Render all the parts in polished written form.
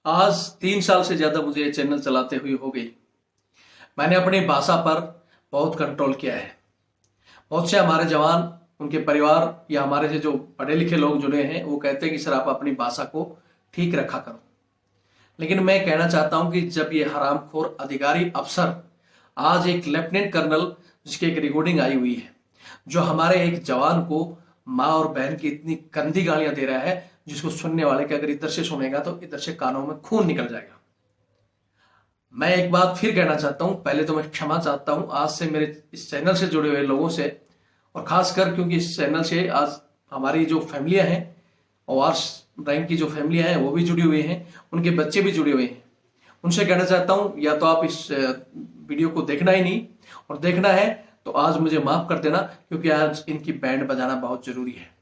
आज 3 साल से ज्यादा मुझे ये चैनल चलाते हुए हो गई। मैंने अपनी भाषा पर बहुत कंट्रोल किया है। बहुत से हमारे जवान, उनके परिवार या हमारे से जो पढ़े लिखे लोग जुड़े हैं वो कहते हैं कि सर आप अपनी भाषा को ठीक रखा करो। लेकिन मैं कहना चाहता हूं कि जब ये हरामखोर अधिकारी अफसर आज एक लेफ्टिनेंट कर्नल, जिसकी एक रिकॉर्डिंग आई हुई है, जो हमारे एक जवान को माँ और बहन की इतनी गंदी गालियां दे रहा है, जिसको सुनने वाले के अगर इधर से सुनेगा तो इधर से कानों में खून निकल जाएगा। मैं एक बात फिर कहना चाहता हूं, पहले तो मैं क्षमा चाहता हूं आज से मेरे इस चैनल से जुड़े हुए लोगों से, और खासकर क्योंकि इस चैनल से आज हमारी जो फैमिलियां हैं और रैंक की जो फैमिलियां हैं वो भी जुड़ी हुई हैं, उनके बच्चे भी जुड़े हुए हैं। उनसे कहना चाहता हूं या तो आप इस वीडियो को देखना ही नहीं, और देखना है तो आज मुझे माफ कर देना, क्योंकि आज इनकी बैंड बजाना बहुत जरूरी है।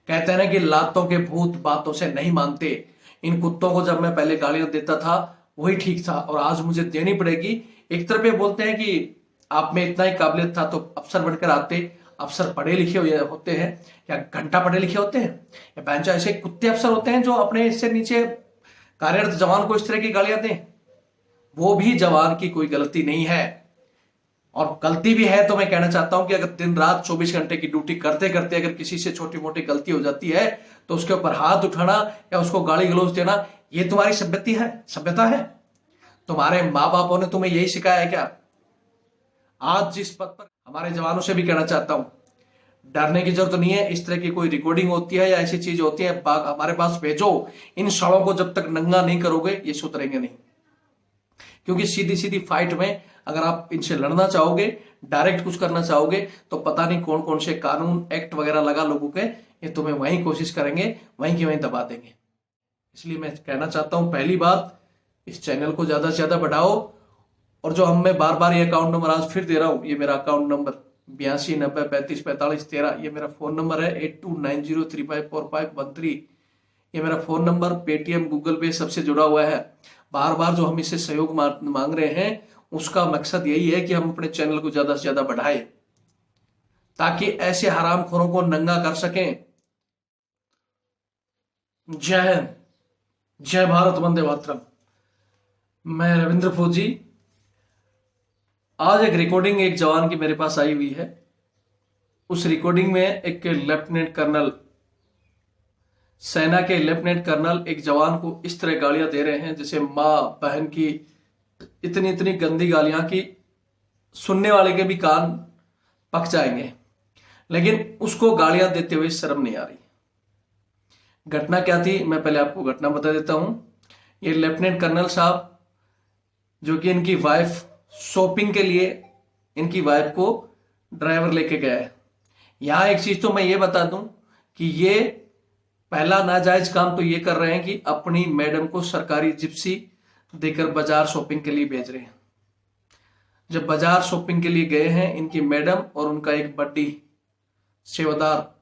कहते हैं ना कि लातों के भूत बातों से नहीं मानते। इन कुत्तों को जब मैं पहले गालियां देता था वही ठीक था, और आज मुझे देनी पड़ेगी। एक तरफ ये बोलते हैं कि आप में इतना ही काबिलियत था तो अफसर बनकर आते। अफसर पढ़े लिखे होते हैं या घंटा पढ़े लिखे होते हैं, या बेंचा ऐसे कुत्ते अफसर होते हैं जो अपने इससे नीचे कार्यरत जवान को इस तरह की गालियां दें। वो भी जवान की कोई गलती नहीं है, और गलती भी है तो मैं कहना चाहता हूं कि अगर दिन रात 24 घंटे की ड्यूटी करते करते अगर किसी से छोटी मोटी गलती हो जाती है तो उसके ऊपर हाथ उठाना या उसको गाली गलौज देना, ये तुम्हारी सभ्यता है। तुम्हारे माँ बापों ने तुम्हें यही सिखाया है क्या? आज जिस पद पर हमारे जवानों से भी कहना चाहता हूं, डरने की जरूरत नहीं है। इस तरह की कोई रिकॉर्डिंग होती है या ऐसी चीज होती है, हमारे पास भेजो। इन सड़ों को जब तक नंगा नहीं करोगे ये सुधरेंगे नहीं। क्योंकि सीधी सीधी फाइट में अगर आप इनसे लड़ना चाहोगे, डायरेक्ट कुछ करना चाहोगे, तो पता नहीं कौन कौन से कानून एक्ट वगैरह लगा लोगों के, ये तुम्हें वहीं कोशिश करेंगे, वहीं की वहीं दबा देंगे। इसलिए मैं कहना चाहता हूं, पहली बात, इस चैनल को ज्यादा से ज्यादा बढ़ाओ। और जो मैं बार बार ये अकाउंट नंबर आज फिर दे रहा हूं, ये मेरा अकाउंट नंबर 8290354513, ये मेरा फोन नंबर है 8290354513। ये मेरा फोन नंबर पेटीएम, गूगल पे सबसे जुड़ा हुआ है। बार बार जो हम इससे सहयोग मांग रहे हैं, उसका मकसद यही है कि हम अपने चैनल को ज्यादा से ज्यादा बढ़ाएं, ताकि ऐसे हरामखोरों को नंगा कर सकें। जय हिंद, जय भारत, वंदे मातरम। मैं रविंद्र फौजी। आज एक रिकॉर्डिंग एक जवान की मेरे पास आई हुई है। उस रिकॉर्डिंग में एक लेफ्टिनेंट कर्नल, सेना के लेफ्टिनेंट कर्नल एक जवान को इस तरह गालियां दे रहे हैं जैसे माँ बहन की, इतनी इतनी गंदी गालियां कि सुनने वाले के भी कान पक जाएंगे। लेकिन उसको गालियां देते हुए शर्म नहीं आ रही। घटना क्या थी, मैं पहले आपको घटना बता देता हूं। ये लेफ्टिनेंट कर्नल साहब, जो कि इनकी वाइफ शॉपिंग के लिए इनकी वाइफ को ड्राइवर लेके गया है। यहां एक चीज तो मैं ये बता दूं कि ये पहला नाजायज काम तो ये कर रहे हैं कि अपनी मैडम को सरकारी जिप्सी देकर बाजार शॉपिंग के लिए भेज रहे हैं। जब बाजार शॉपिंग के लिए गए हैं इनकी मैडम और उनका एक बड्डी सेवादार,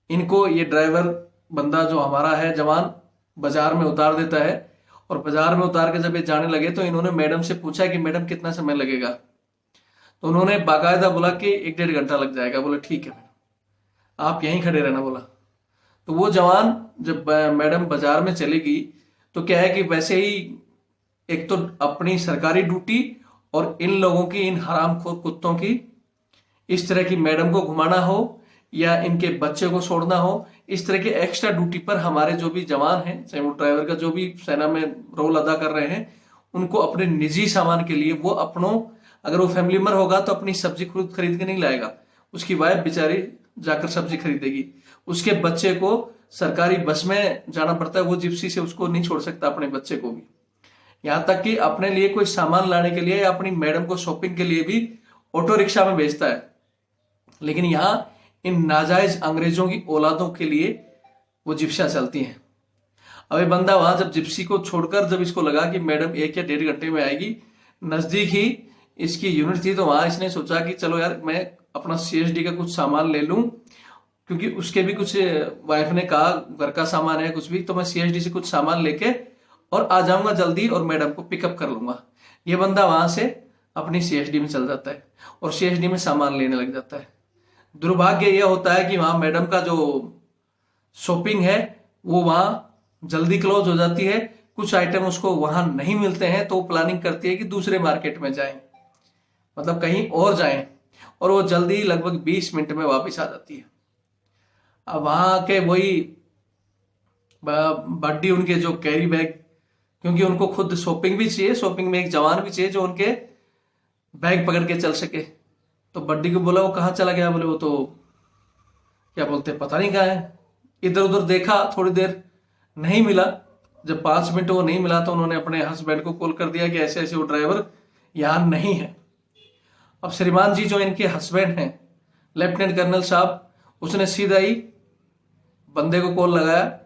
इनको ये ड्राइवर बंदा जो हमारा है जवान बाजार में उतार देता है। और बाजार में उतार के जब ये जाने लगे तो इन्होंने मैडम से पूछा कि मैडम कितना समय लगेगा, तो उन्होंने बाकायदा बोला कि 1-1.5 घंटा लग जाएगा। बोला ठीक है आप यहीं खड़े रहना बोला। तो वो जवान जब मैडम बाजार में चली गई तो क्या है कि वैसे ही एक तो अपनी सरकारी ड्यूटी और इन लोगों की, इन हरामखोर कुत्तों की, इस तरह की मैडम को घुमाना हो या इनके बच्चे को छोड़ना हो, इस तरह के एक्स्ट्रा ड्यूटी पर हमारे जो भी जवान हैं, चाहे वो ड्राइवर का जो भी सेना में रोल अदा कर रहे हैं, उनको अपने निजी सामान के लिए वो अपनों, अगर वो फैमिली मेंबर होगा तो अपनी सब्जी खरीद के नहीं लाएगा, उसकी वाइफ बेचारी जाकर सब्जी खरीदेगी। उसके बच्चे को सरकारी बस में जाना पड़ता है, वो जिप्सी से उसको नहीं छोड़ सकता अपने बच्चे को भी। यहां तक कि अपने लिए कोई सामान लाने के लिए या अपनी मैडम को शॉपिंग के लिए भी ऑटो रिक्शा में भेजता है। लेकिन यहां इन नाजायज अंग्रेजों की औलादों के लिए वो जिप्सियां चलती हैं। अब ये बंदा वहां जब जिप्सी को छोड़कर, जब इसको लगा कि मैडम 1 या 1.5 घंटे में आएगी, नजदीक ही इसकी यूनिट थी, तो वहां इसने सोचा कि चलो यार मैं अपना सीएसडी का कुछ सामान ले लूं, क्योंकि उसके भी कुछ वाइफ ने कहा घर का सामान है कुछ भी, तो मैं सीएसडी से कुछ सामान लेके और आ जाऊंगा जल्दी और मैडम को पिकअप कर लूंगा। ये बंदा वहां से अपनी सीएसडी में चल जाता है और सीएसडी में सामान लेने लग जाता है। दुर्भाग्य यह होता है कि वहां मैडम का जो शॉपिंग है वो वहां जल्दी क्लोज हो जाती है, कुछ आइटम उसको वहां नहीं मिलते हैं, तो वो प्लानिंग करती है कि दूसरे मार्केट में जाएं, मतलब कहीं और जाएं, और वो जल्दी लगभग 20 मिनट में वापस आ जाती है। अब वहां के वही बड्डी उनके जो कैरी बैग, क्योंकि उनको खुद शॉपिंग भी चाहिए, शॉपिंग में एक जवान भी चाहिए जो उनके बैग पकड़ के चल सके। तो बड्डी को बोला वो कहाँ चला गया, बोले वो तो क्या बोलते पता नहीं कहाँ है। इधर उधर देखा, थोड़ी देर नहीं मिला। जब 5 मिनट वो नहीं मिला तो उन्होंने अपने हस्बैंड को कॉल कर दिया कि ऐसे ऐसे वो ड्राइवर यहाँ नहीं है। अब श्रीमान जी जो इनके हस्बैंड हैं, लेफ्टिनेंट कर्नल साहब, उसने सीधा ही बंदे को कॉल लगाया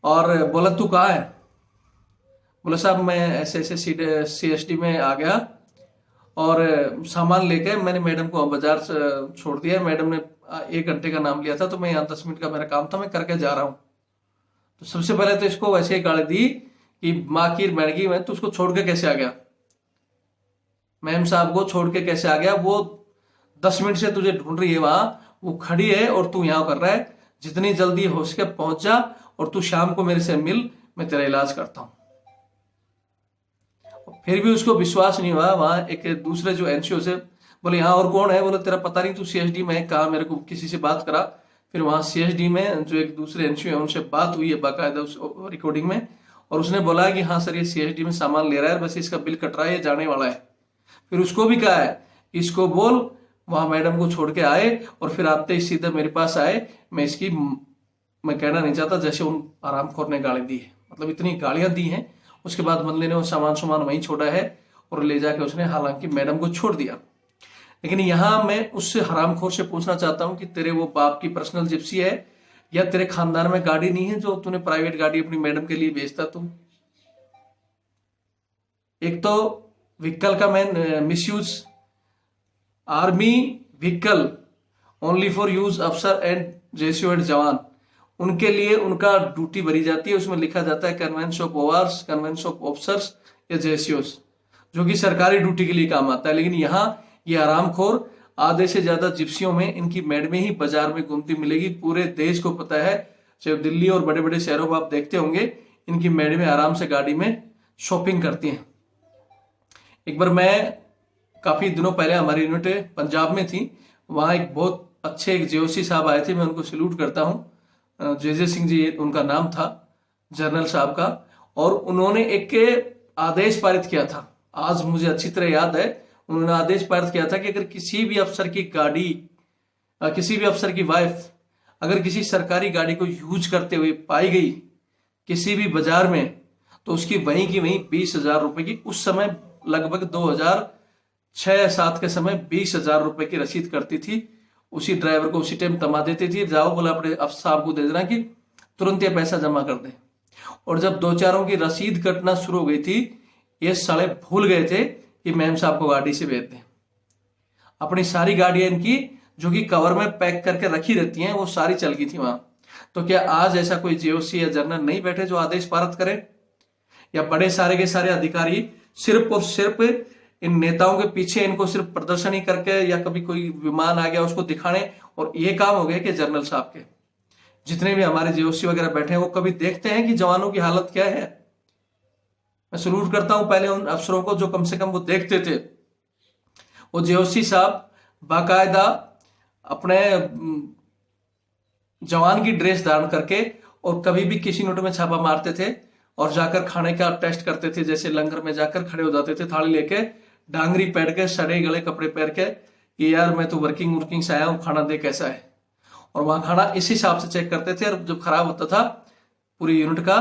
और बोला तू कहाँ है। बोला साहब मैं ऐसे ऐसे CSD में आ गया और सामान लेके मैंने मैडम को बाजार छोड़ दिया। मैडम ने 1 घंटे का नाम लिया था, तो मैं यहाँ 10 मिनट का मेरा काम था, मैं करके जा रहा हूँ। तो सबसे पहले तो इसको वैसे ही गाली दी कि माँ की मैडगी में, तो उसको छोड़ के कैसे आ गया, मैम साहब को छोड़ के कैसे आ गया, वो 10 मिनट से तुझे ढूंढ रही है वहां, वो खड़ी है और तू यहाँ कर रहा है। जितनी जल्दी हो सके पहुंच जा और तू शाम को मेरे से मिल, मैं तेरा इलाज करता हूं। फिर भी उसको विश्वास नहीं हुआ। वहां एक दूसरे जो एनसीओ से बोले यहाँ और कौन है, बोले तेरा पता नहीं, तू CSD में कहा, मेरे को किसी से बात करा। फिर वहां CSD में जो एक दूसरे एनसीओ है उनसे बात हुई है बाकायदा उस रिकॉर्डिंग में, और उसने बोला कि हाँ सर ये CSD में सामान ले रहा है, बस इसका बिल कट रहा है, ये जाने वाला है। फिर उसको भी कहा है इसको बोल वहां मैडम को छोड़ के आए, और फिर आते ही सीधे मेरे पास आए। मैं कहना नहीं चाहता जैसे उन आरामखोर ने गाली दी है, मतलब इतनी गालियां दी हैं। उसके बाद बंदे ने वो सामान वहीं छोड़ा है और ले जाके उसने हालांकि मैडम को छोड़ दिया। लेकिन यहां मैं उससे हरामखोर से पूछना चाहता हूं कि तेरे वो बाप की पर्सनल जिप्सी है, या तेरे खानदान में गाड़ी नहीं है जो तूने प्राइवेट गाड़ी अपनी मैडम के लिए बेचता तू। एक तो व्हीकल का मैं misuse, army vehicle only for use अफसर एंड जेसीओ एंड जवान, उनके लिए उनका ड्यूटी भरी जाती है। उसमें लिखा जाता है convince of overs, convince of officers या जेसीओस, जो कि सरकारी ड्यूटी के लिए काम आता है। लेकिन यहाँ ये आरामखोर आधे से ज्यादा जिप्सियों में इनकी मैडमें ही बाजार में घूमती मिलेगी। पूरे देश को पता है, चाहे दिल्ली और बड़े बड़े शहरों में आप देखते होंगे, इनकी मैडमें आराम से गाड़ी में शॉपिंग करती हैं। एक बार मैं काफी दिनों पहले हमारी यूनिट पंजाब में थी, वहां एक बहुत अच्छे एक जेओसी साहब आए थे, मैं उनको सैल्यूट करता हूँ। JJ सिंह जी उनका नाम था, जनरल साहब का। और उन्होंने एक आदेश पारित किया था, आज मुझे अच्छी तरह याद है। उन्होंने आदेश पारित किया था कि अगर किसी भी अफसर की गाड़ी, किसी भी अफसर की वाइफ अगर किसी सरकारी गाड़ी को यूज करते हुए पाई गई किसी भी बाजार में, तो उसकी वहीं की वहीं 20,000 रुपए की, उस समय लगभग 2006-7 के समय 20,000 रुपए की रसीद करती थी। उसी ड्राइवर को उसी टाइम तमा देती थी, जाओ बोला अपने अफसर साहब को दे देना कि तुरंत ये पैसा जमा कर दे। और जब 2-4 की रसीद कटना शुरू हो गई थी, ये साले भूल गए थे कि मैम साहब को गाड़ी से भेज दें। अपनी सारी गाड़ियां इनकी जो कि कवर में पैक करके रखी रहती हैं, वो सारी चल गई थी वहां। तो क्या आज ऐसा कोई जेओसी या जनरल नहीं बैठे जो आदेश पारित करे, या बड़े सारे के सारे अधिकारी सिर्फ और सिर्फ इन नेताओं के पीछे इनको सिर्फ प्रदर्शनी करके, या कभी कोई विमान आ गया उसको दिखाने, और ये काम हो गया कि जनरल साहब के जितने भी हमारे जेओसी वगैरह बैठे हैं वो कभी देखते हैं कि जवानों की हालत क्या है। मैं सलूट करता हूं पहले उन अफसरों को जो कम से कम वो देखते थे। वो जेओसी साहब बाकायदा अपने जवान की ड्रेस धारण करके और कभी भी किसी नोट में छापा मारते थे और जाकर खाने का टेस्ट करते थे। जैसे लंगर में जाकर खड़े हो जाते थे थाली लेके, डांगरी पहन के, सड़े गले कपड़े पहन के कि यार मैं तो वर्किंग से आया हूं, खाना दे कैसा है। और वहां खाना इस हिसाब से चेक करते थे, और जब खराब होता था पूरी यूनिट का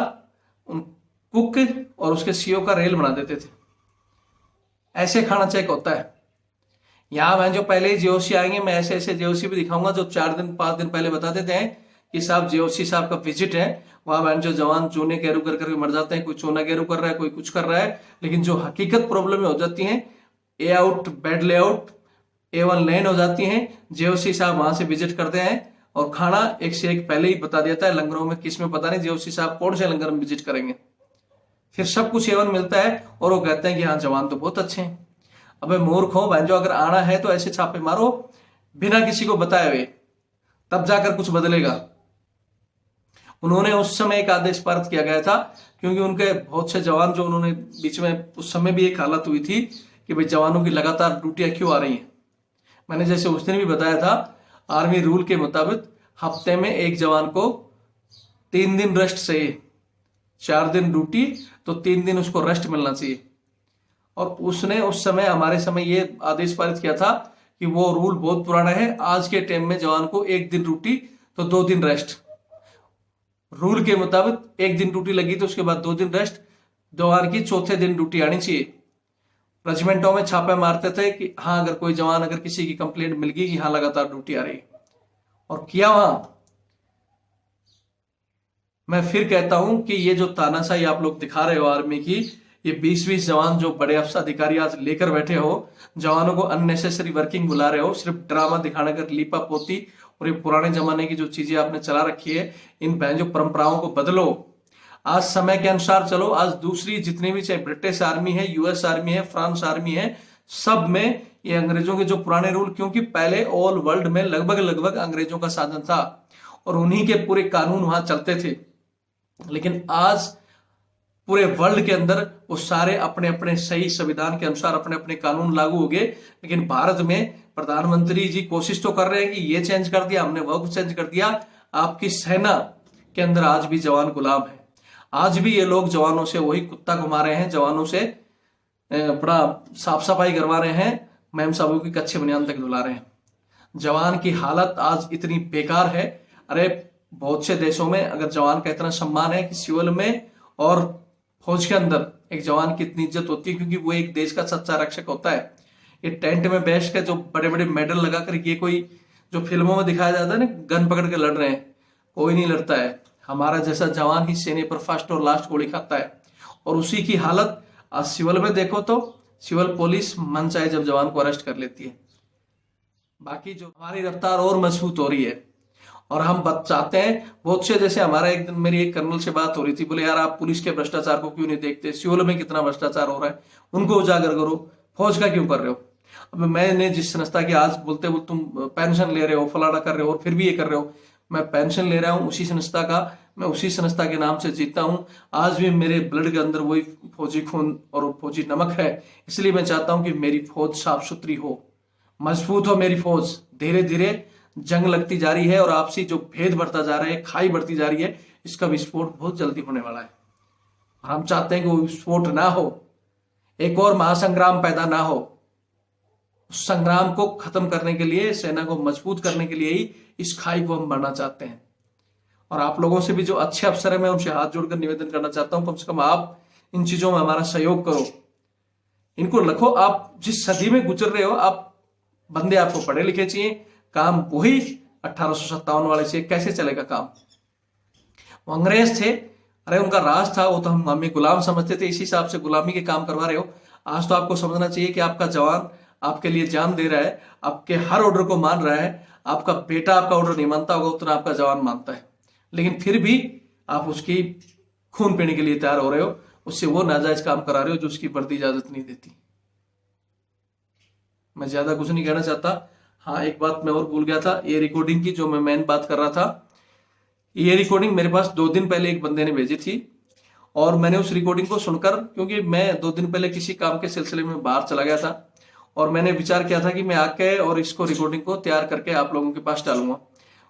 उन कुक और उसके सीओ का रेल बना देते थे। ऐसे खाना चेक होता है। यहाँ मैं जो पहले जेओसी आएंगे, मैं ऐसे ऐसे जेओसी भी दिखाऊंगा जो 4-5 दिन पहले बता देते हैं कि साहब जेओसी साहब का विजिट है। वहां बहन जो जवान चूने गेरू कर करके मर जाते हैं, कोई चूना गेरू कर रहा है, कोई कुछ कर रहा है। लेकिन जो हकीकत प्रॉब्लम हो जाती है, A out, bed layout, A1 line हो जाती है, जेओसी साहब वहां से विजिट करते हैं और खाना एक से एक पहले ही बता देता है। लंगरों में किस में पता नहीं, जेओसी साहब कौन से लंगर में विजिट करेंगे। फिर सब कुछ A1 मिलता है और वो कहते हैं कि हाँ जवान तो बहुत अच्छे हैं। अबे मूर्ख हो बहन, जो अगर आना है तो ऐसे छापे मारो बिना किसी को बताए हुए, तब जाकर कुछ बदलेगा। उन्होंने उस समय एक आदेश पारित किया गया था, क्योंकि उनके बहुत से जवान जो उन्होंने बीच में उस समय भी एक हालत हुई थी कि भाई जवानों की लगातार ड्यूटियां क्यों आ रही हैं। मैंने जैसे उस दिन भी बताया था, आर्मी रूल के मुताबिक हफ्ते में एक जवान को 3 दिन रेस्ट चाहिए। 4 दिन ड्यूटी तो 3 दिन उसको रेस्ट मिलना चाहिए। और उसने उस समय हमारे समय ये आदेश पारित किया था कि वो रूल बहुत पुराना है। आज के टाइम में जवान को 1 दिन ड्यूटी तो 2 दिन रेस्ट। रूल के मुताबिक 1 दिन ड्यूटी लगी तो उसके बाद 2 दिन रेस्ट। जवान की चौथे दिन ड्यूटी आनी चाहिए। रेजिमेंटों में छापे मारते थे कि हाँ, अगर कोई जवान, अगर किसी की कंप्लेंट मिल गई कि हाँ लगातार ड्यूटी आ रही, और किया वहां। मैं फिर कहता हूं कि ये जो तानाशाही आप लोग दिखा रहे हो आर्मी की, ये 20-20 जवान जो बड़े अफसर अधिकारी आज लेकर बैठे हो, जवानों को अननेसेसरी वर्किंग बुला रहे हो, सिर्फ ड्रामा दिखाने कर लीपा पोती, और ये पुराने जमाने की जो चीजें आपने चला रखी है, इन जो परंपराओं को बदलो। आज समय के अनुसार चलो। आज दूसरी जितनी भी, चाहे ब्रिटिश आर्मी है, यूएस आर्मी है, फ्रांस आर्मी है, सब में ये अंग्रेजों के जो पुराने रूल, क्योंकि पहले ऑल वर्ल्ड में लगभग अंग्रेजों का शासन था और उन्हीं के पूरे कानून वहां चलते थे। लेकिन आज पूरे वर्ल्ड के अंदर वो सारे अपने अपने सही संविधान के अनुसार अपने अपने कानून लागू हो गए। लेकिन भारत में प्रधानमंत्री जी कोशिश तो कर रहे हैं कि ये चेंज कर दिया, हमने वो चेंज कर दिया। आपकी सेना के अंदर आज भी जवान गुलाम है। आज भी ये लोग जवानों से वही कुत्ता घुमा रहे हैं, जवानों से बड़ा साफ सफाई करवा रहे हैं, मैम साहबों की कच्चे बनियान तक धुला रहे हैं। जवान की हालत आज इतनी बेकार है। अरे बहुत से देशों में अगर जवान का इतना सम्मान है कि सिविल में और फौज के अंदर एक जवान की इतनी इज्जत होती है, क्योंकि वो एक देश का सच्चा रक्षक होता है। ये टेंट में बैठ के जो बड़े बड़े मेडल लगाकर, ये कोई जो फिल्मों में दिखाया जाता है ना, गन पकड़ के लड़ रहे हैं, कोई नहीं लड़ता है। हमारा जैसा जवान ही सेने पर फर्स्ट और लास्ट गोली खाता है। और उसी की हालत आज सिविल में देखो तो सिविल पुलिस मन चाहे जब जवान को अरेस्ट कर लेती है। बाकी जो हमारी रफ्तार और मजबूत हो रही है, और हम चाहते हैं बहुत से, जैसे हमारा एक दिन मेरी एक कर्नल से बात हो रही थी, बोले यार आप पुलिस के भ्रष्टाचार को क्यों नहीं देखते, सिविल में कितना भ्रष्टाचार हो रहा है, उनको उजागर करो, फौज का क्यों कर रहे हो। अब मैंने जिस संस्था की आज बोलते बोल तुम पेंशन ले रहे हो, फलाना कर रहे हो, और फिर भी ये कर रहे हो, मैं पेंशन ले रहा हूं उसी संस्था का, मैं उसी संस्था के नाम से जीता हूं। आज भी मेरे ब्लड के अंदर वही फौजी खून और फौजी नमक है। इसलिए मैं चाहता हूं कि मेरी फौज साफ सुथरी हो, मजबूत हो मेरी फौज। धीरे धीरे जंग लगती जा रही है और आपसी जो भेद बढ़ता जा रहा है, खाई बढ़ती जा रही है, इसका विस्फोट बहुत जल्दी होने वाला है। हम चाहते हैं कि वो विस्फोट ना हो, एक और महासंग्राम पैदा ना हो। उस संग्राम को खत्म करने के लिए, सेना को मजबूत करने के लिए ही इस खाई को हम भरना चाहते हैं। और आप लोगों से भी जो अच्छे अफसर है, मैं उनसे हाथ जोड़कर निवेदन करना चाहता हूं, कम से कम आप इन चीजों में हमारा सहयोग करो, इनको रखो। आप जिस सदी में गुजर रहे हो, आप बंदे आपको पढ़े लिखे चाहिए, काम वही 1857 वाले से कैसे चलेगा काम। वो अंग्रेज थे, अरे उनका राज था, वो तो हम हमें गुलाम समझते थे, इसी हिसाब से गुलामी के काम करवा रहे हो। आज तो आपको समझना चाहिए कि आपका जवान आपके लिए जान दे रहा है, आपके हर ऑर्डर को मान रहा है। आपका बेटा आपका ऑर्डर नहीं मानता होगा, उतना आपका जवान मानता है, लेकिन फिर भी आप उसकी खून पीने के लिए तैयार हो रहे हो, उससे वो नाजायज काम करा रहे हो जो उसकी वर्दी इजाजत नहीं देती। मैं ज्यादा कुछ नहीं कहना चाहता। हाँ, एक बात मैं और भूल गया था, ये रिकॉर्डिंग की जो मैं मेन बात कर रहा था, ये रिकॉर्डिंग मेरे पास 2 दिन पहले एक बंदे ने भेजी थी, और मैंने उस रिकॉर्डिंग को सुनकर, क्योंकि मैं 2 दिन पहले किसी काम के सिलसिले में बाहर चला गया था, और मैंने विचार किया था कि मैं आके और इसको रिकॉर्डिंग को तैयार करके आप लोगों के पास डालूंगा।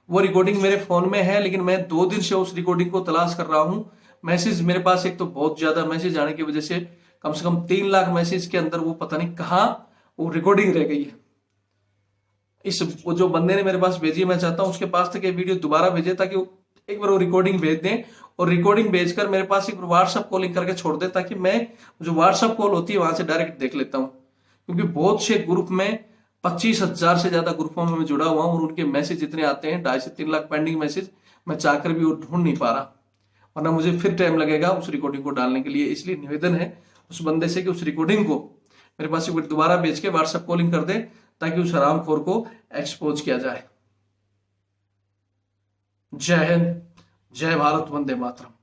वो रिकॉर्डिंग मेरे फोन में है, लेकिन मैं 2 दिन से उस रिकॉर्डिंग को तलाश कर रहा हूं। मैसेज मेरे पास एक तो बहुत ज्यादा मैसेज आने की वजह से कम 3 लाख मैसेज के अंदर वो पता नहीं कहाँ वो रिकॉर्डिंग रह गई है। वो जो बंदे ने मेरे पास भेजी, मैं चाहता हूं उसके पास तक ये वीडियो दोबारा भेजे, ताकि एक बार वो रिकॉर्डिंग भेज दें, और रिकॉर्डिंग भेजकर मेरे पास एक व्हाट्सएप कॉलिंग करके छोड़ दे, ताकि मैं जो व्हाट्सएप कॉल होती है वहां से डायरेक्ट देख लेता हूं। क्योंकि बहुत से ग्रुप में 25,000 से ज्यादा ग्रुपों में मैं जुड़ा हुआ हूं, और उनके मैसेज इतने आते हैं, 2.5 से 3 लाख पेंडिंग मैसेज, मैं चाहकर भी वो ढूंढ नहीं पा रहा, वरना मुझे फिर टाइम लगेगा उस रिकॉर्डिंग को डालने के लिए। इसलिए निवेदन है उस बंदे से कि उस रिकॉर्डिंग को मेरे पास एक बार दोबारा भेज के व्हाट्सएप कॉलिंग कर दे, ताकि उस हरामखोर को एक्सपोज किया जाए। जय हिंद, जय भारत, वंदे मातरम।